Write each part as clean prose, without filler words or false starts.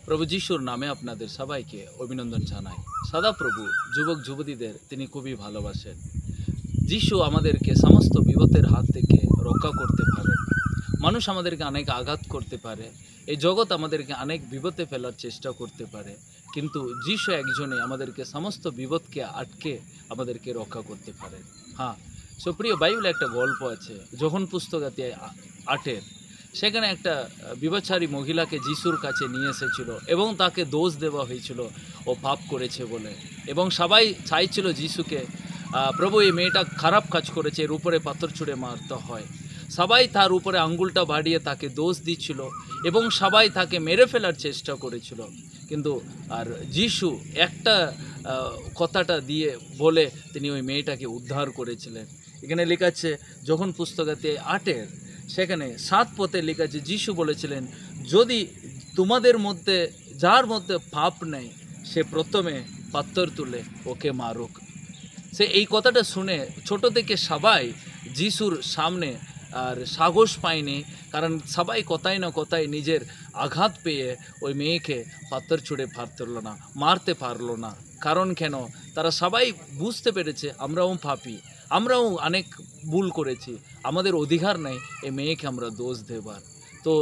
প্রভু যিশুর নামে আপনাদের সবাইকে অভিনন্দন জানাই। সদাপ্রভু যুবক যুবতীদের তিনি খুবই ভালোবাসেন। যিশু আমাদেরকে সমস্ত বিপদের হাত থেকে রক্ষা করতে পারেন। মানুষ আমাদেরকে অনেক আঘাত করতে পারে, এই জগৎ আমাদেরকে অনেক বিপদে ফেলার চেষ্টা করতে পারে, কিন্তু যিশু একজনে আমাদেরকে সমস্ত বিপদকে আটকে আমাদেরকে রক্ষা করতে পারেন। হ্যাঁ, সুপ্রিয়, বাইবেলে একটা গল্প আছে, যখন পুস্তকাতে 8-এর, সেখানে একটা বিবাচারী মহিলাকে যিশুর কাছে নিয়ে এসেছিল এবং তাকে দোষ দেওয়া হয়েছিল ও পাপ করেছে বলে, এবং সবাই চাইছিল যিশুকে, প্রভু এই মেয়েটা খারাপ কাজ করেছে, এর উপরে পাথর ছুঁড়ে মারতে হয়। সবাই তার উপরে আঙ্গুলটা বাড়িয়ে তাকে দোষ দিচ্ছিল এবং সবাই তাকে মেরে ফেলার চেষ্টা করেছিল, কিন্তু আর যিশু একটা কথাটা দিয়ে বলে তিনি ওই মেয়েটাকে উদ্ধার করেছিলেন। এখানে লেখা আছে, যখন পুস্তকাতে 8-এর সেখানে 7 পথে লেখা আছে, যিশু বলেছিলেন, যদি তোমাদের মধ্যে যার মধ্যে পাপ নেই সে প্রথমে পাথর তুলে ওকে মারুক। সে এই কথাটা শুনে ছোট থেকে সবাই যিশুর সামনে আর সাহস পায়নি, কারণ সবাই কোথায় না কোথায় নিজের আঘাত পেয়ে ওই মেয়েকে পাথর ছুঁড়ে মারতে পারলো না। কারণ কেন? তারা সবাই বুঝতে পেরেছে আমরাও পাপী, আমরাও অনেক ভুল করেছি, আমাদের অধিকার নেই এই মেয়েকে আমরা দোষ দেবার। তো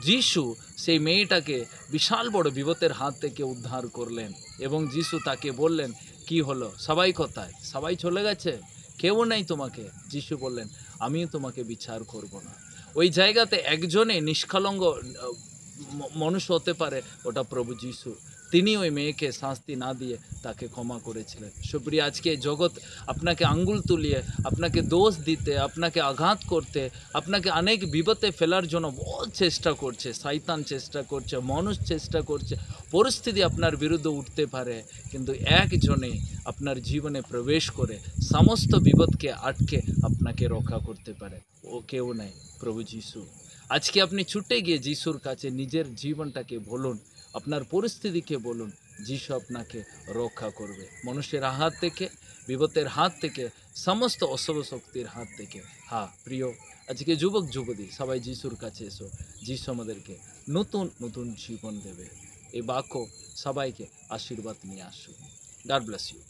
যিশু সেই মেয়েটাকে বিশাল বড় বিপদের হাত থেকে উদ্ধার করলেন এবং যিশু তাকে বললেন, কি হলো, সবাই কোথায়? সবাই চলে গেছে, কেউ নেই তোমাকে। যিশু বললেন, আমিও তোমাকে বিচার করব না। ওই জায়গাতে একজনে নিষ্কলঙ্ক মানুষ হতে পারে, ওটা প্রভু যিশু। তিনি ওই মেয়েকে শাস্তি না দিয়ে তাকে ক্ষমা করেছিলেন। সুপ্রিয়, আজকে জগৎ আপনাকে আঙ্গুল তুলিয়ে, আপনাকে দোষ দিতে, আপনাকে আঘাত করতে, আপনাকে অনেক বিপদে ফেলার জন্য বহু চেষ্টা করছে। শয়তান চেষ্টা করছে, মানুষ চেষ্টা করছে, পরিস্থিতি আপনার বিরুদ্ধে উঠতে পারে, কিন্তু একজনে আপনার জীবনে প্রবেশ করে সমস্ত বিপদকে আটকে আপনাকে রক্ষা করতে পারে, ও কেউ নেই, প্রভু যিশু। আজকে আপনি ছুটে গিয়ে যিশুর কাছে নিজের জীবনটাকে বলুন, আপনার পরিস্থিতিকে বলুন, যিশু আপনাকে রক্ষা করবে মানুষের হাত থেকে, বিপদের হাত থেকে, সমস্ত অশুভ শক্তির হাত থেকে। হ্যাঁ প্রিয়, আজকে যুবক যুবতী সবাই যিশুর কাছে এসো, যিশু আমাদেরকে নতুন নতুন জীবন দেবে। এই বাক্য সবাইকে আশীর্বাদ নিয়ে আসুন। God bless you.